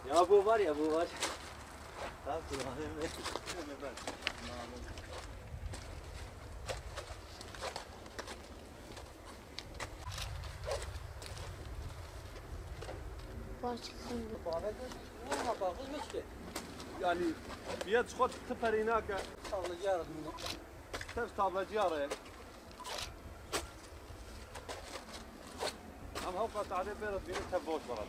Ya bu var ya bu var. يعني بيد خد تفر هناك طابلة جارة هم هوقت عليه بيرد بين تبوش برا.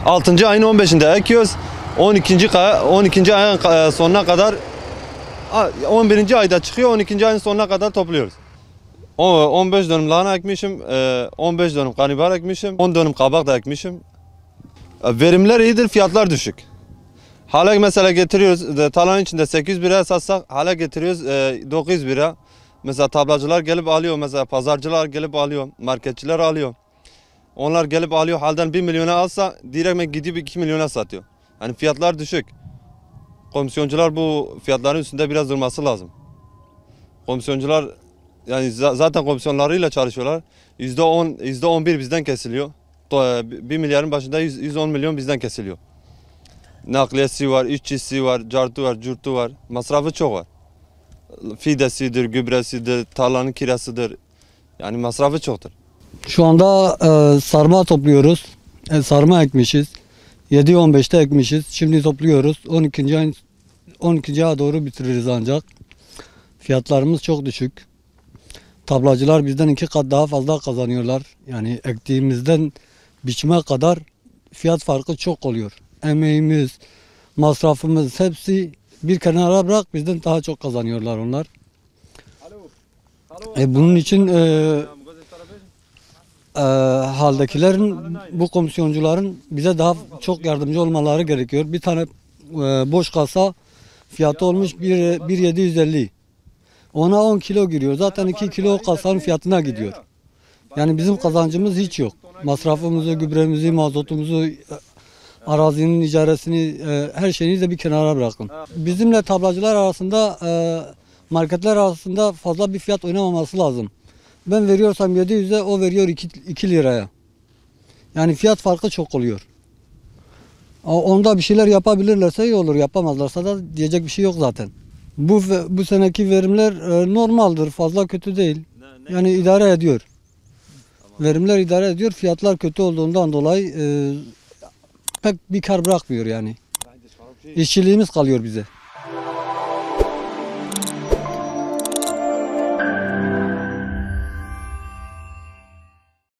Altıncı ayın 15'inde ekiyoruz. 12. ayın sonuna kadar 11. ayda çıkıyor. 12. ayın sonuna kadar topluyoruz. 15 dönüm lahana ekmişim. 15 dönüm karnabahar ekmişim. 10 dönüm kabak da ekmişim. Verimler iyidir, fiyatlar düşük. Hala mesela getiriyoruz. Talanın içinde 800 liraya satsak hala getiriyoruz 900 lira. Mesela tablacılar gelip alıyor. Mesela pazarcılar gelip alıyor. Marketçiler alıyor. Onlar gelip alıyor, halden 1 milyona alsa direkt gidip 2 milyona satıyor. Yani fiyatlar düşük. Komisyoncular bu fiyatların üstünde biraz durması lazım. Komisyoncular yani zaten komisyonlarıyla çalışıyorlar. %11 bizden kesiliyor. 1 milyarın başında 110 milyon bizden kesiliyor. Nakliyesi var, işçisi var, cartı var, curtu var. Masrafı çok var. Fidesidir, gübresidir, tarlanın kirasıdır. Yani masrafı çoktur. Şu anda sarma topluyoruz. Sarma ekmişiz. 7-15'te ekmişiz. Şimdi topluyoruz. 12. aya doğru bitiririz ancak. Fiyatlarımız çok düşük. Tablacılar bizden 2 kat daha fazla kazanıyorlar. Yani ektiğimizden biçime kadar fiyat farkı çok oluyor. Emeğimiz, masrafımız hepsi bir kenara bırak bizden daha çok kazanıyorlar onlar. Bunun için haldekilerin, bu komisyoncuların bize daha çok yardımcı olmaları gerekiyor. Bir tane boş kasa fiyatı olmuş 1.750. Ona 10 kilo giriyor. Zaten 2 kilo kasanın fiyatına gidiyor. Yani bizim kazancımız hiç yok. Masrafımızı, gübremizi, mazotumuzu, arazinin icaresini, her şeyini de bir kenara bırakın. Bizimle tablacılar arasında, marketler arasında fazla bir fiyat oynamaması lazım. Ben veriyorsam 700'e, o veriyor 2 liraya. Yani fiyat farkı çok oluyor. Onda bir şeyler yapabilirlerse iyi olur. Yapamazlarsa da diyecek bir şey yok zaten. Bu seneki verimler normaldir. Fazla kötü değil. Yani idare ediyor. Verimler idare ediyor. Fiyatlar kötü olduğundan dolayı pek bir kar bırakmıyor yani. İşçiliğimiz kalıyor bize.